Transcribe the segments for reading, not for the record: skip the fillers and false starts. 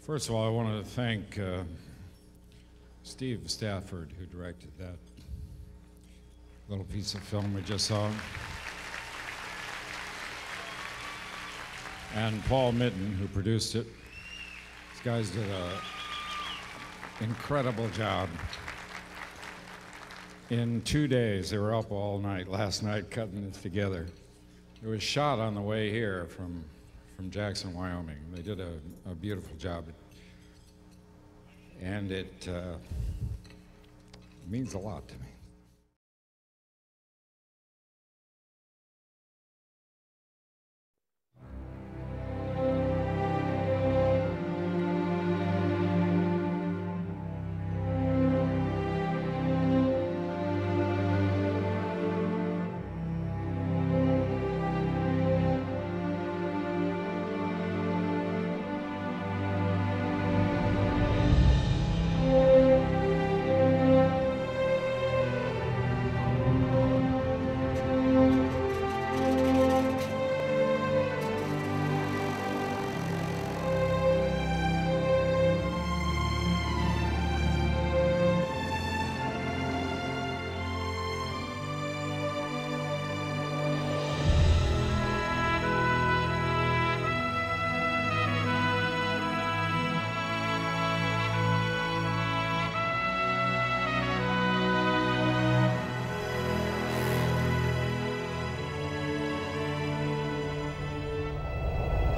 First of all, I want to thank Steve Stafford, who directed that little piece of film we just saw, and Paul Mitton, who produced it. These guys did an incredible job. In 2 days, they were up all night, last night, cutting this together. It was shot on the way here from Jackson, Wyoming. They did a beautiful job. And it means a lot to me.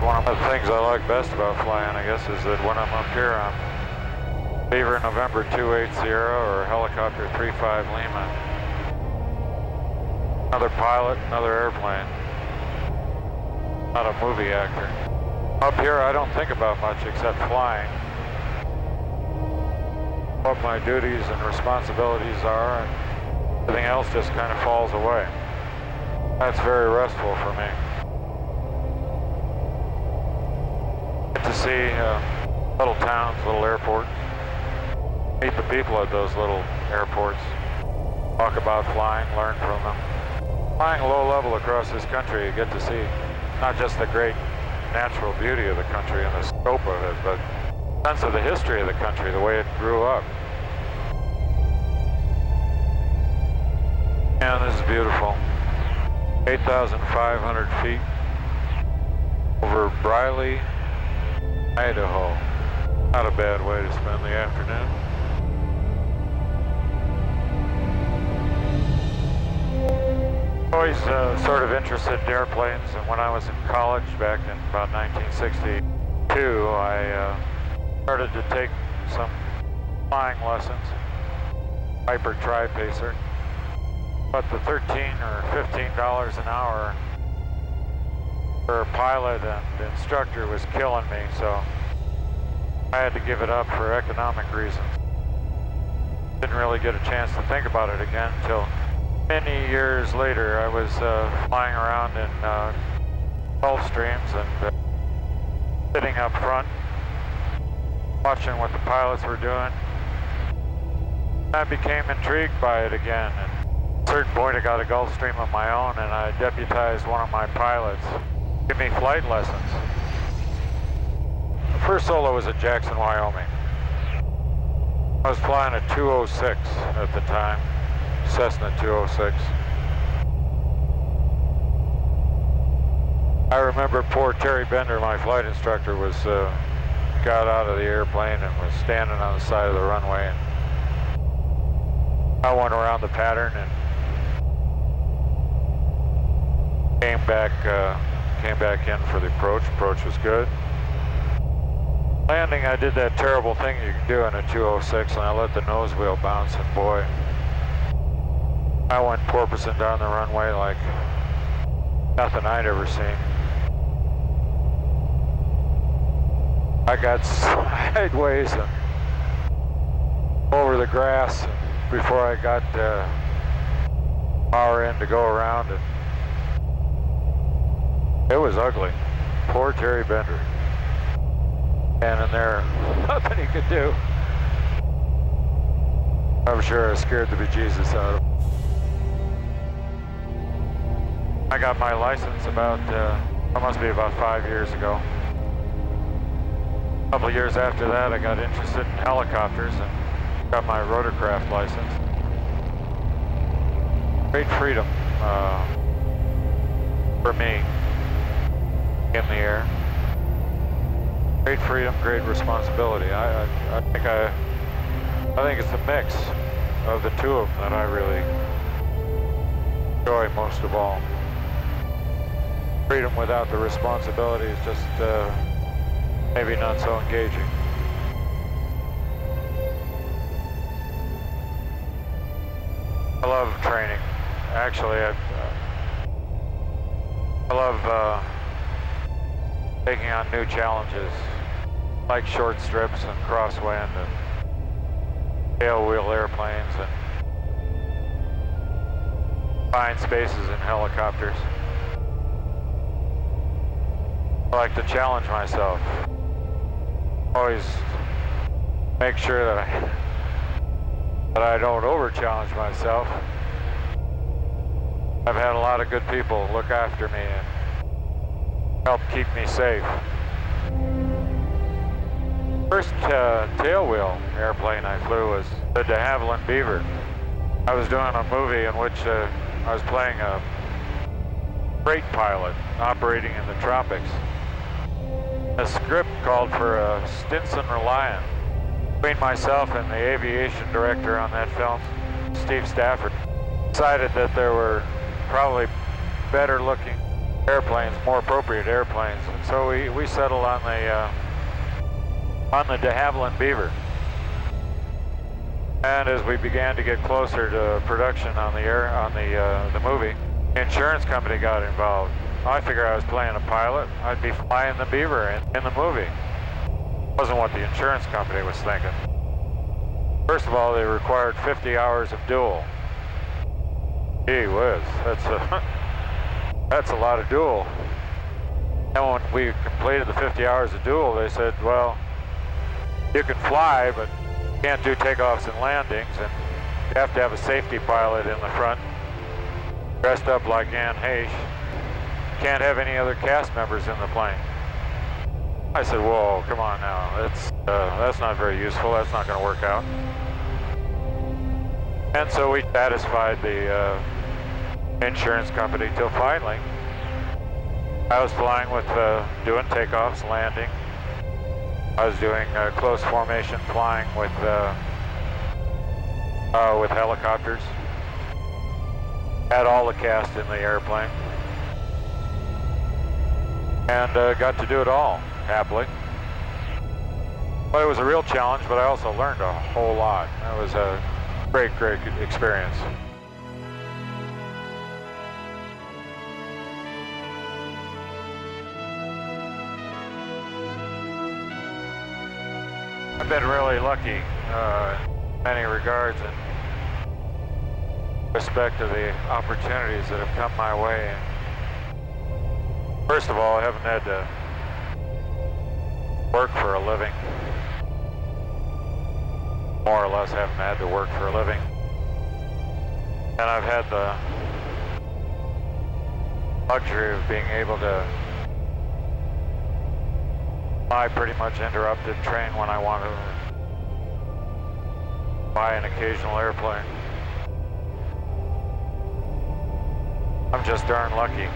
One of the things I like best about flying, I guess, is that when I'm up here on Beaver November 28 Sierra or helicopter 35 Lima, another pilot, another airplane, not a movie actor. Up here I don't think about much except flying, what my duties and responsibilities are, and everything else just kind of falls away. That's very restful for me. To see little towns, little airports, meet the people at those little airports, talk about flying, learn from them. Flying low level across this country, you get to see not just the great natural beauty of the country and the scope of it, but a sense of the history of the country, the way it grew up. And this is beautiful. 8,500 feet over Briley, Idaho. Not a bad way to spend the afternoon. Always sort of interested in airplanes, and when I was in college back in about 1962, I started to take some flying lessons, Piper Tri-Pacer. But the $13 or $15 an hour for a pilot and instructor was killing me, so I had to give it up for economic reasons. Didn't really get a chance to think about it again until many years later. I was flying around in Gulfstreams and sitting up front, watching what the pilots were doing. I became intrigued by it again. And at a certain point I got a Gulfstream of my own, and I deputized one of my pilots give me flight lessons. The first solo was at Jackson, Wyoming. I was flying a 206 at the time, Cessna 206. I remember poor Terry Bender, my flight instructor, was got out of the airplane and was standing on the side of the runway. And I went around the pattern and came back in for the approach. Approach was good. Landing, I did that terrible thing you can do in a 206, and I let the nose wheel bounce, and boy, I went porpoising down the runway like nothing I'd ever seen. I got sideways and over the grass before I got power in to go around, and it was ugly. Poor Terry Bender. And in there, nothing he could do. I'm sure I scared the bejesus out of him. I got my license about, it must be about 5 years ago. A couple of years after that, I got interested in helicopters and got my rotorcraft license. Great freedom for me in the air. Great freedom, great responsibility. I think it's a mix of the two of them that I really enjoy most of all. Freedom without the responsibility is just maybe not so engaging. I love training. Actually, I love taking on new challenges, like short strips and crosswind and tailwheel airplanes and fine spaces in helicopters. I like to challenge myself. Always make sure that I don't over-challenge myself. I've had a lot of good people look after me and help keep me safe. First tailwheel airplane I flew was the DeHavilland Beaver. I was doing a movie in which I was playing a freight pilot operating in the tropics. The script called for a Stinson Reliant. Between myself and the aviation director on that film, Steve Stafford, decided that there were probably better looking airplanes, more appropriate airplanes. And so we settled on the DeHavilland Beaver. And as we began to get closer to production on the movie, the insurance company got involved. I figured I was playing a pilot. I'd be flying the Beaver in the movie. Wasn't what the insurance company was thinking. First of all, they required 50 hours of duel. Gee whiz, that's a lot of duel. And when we completed the 50 hours of duel, they said, well, you can fly, but you can't do takeoffs and landings, and you have to have a safety pilot in the front, dressed up like Anne Heche. Can't have any other cast members in the plane. I said, whoa, come on now, that's not very useful, that's not going to work out. And so we satisfied the insurance company till finally I was flying with doing takeoffs, landing. I was doing close formation flying with helicopters. Had all the cast in the airplane. And got to do it all, happily. But it was a real challenge, but I also learned a whole lot. That was a great, great experience. I've been really lucky in many regards in respect to the opportunities that have come my way. First of all, I haven't had to work for a living. More or less haven't had to work for a living. And I've had the luxury of being able to fly pretty much interrupted, train when I want to, buy an occasional airplane. I'm just darn lucky.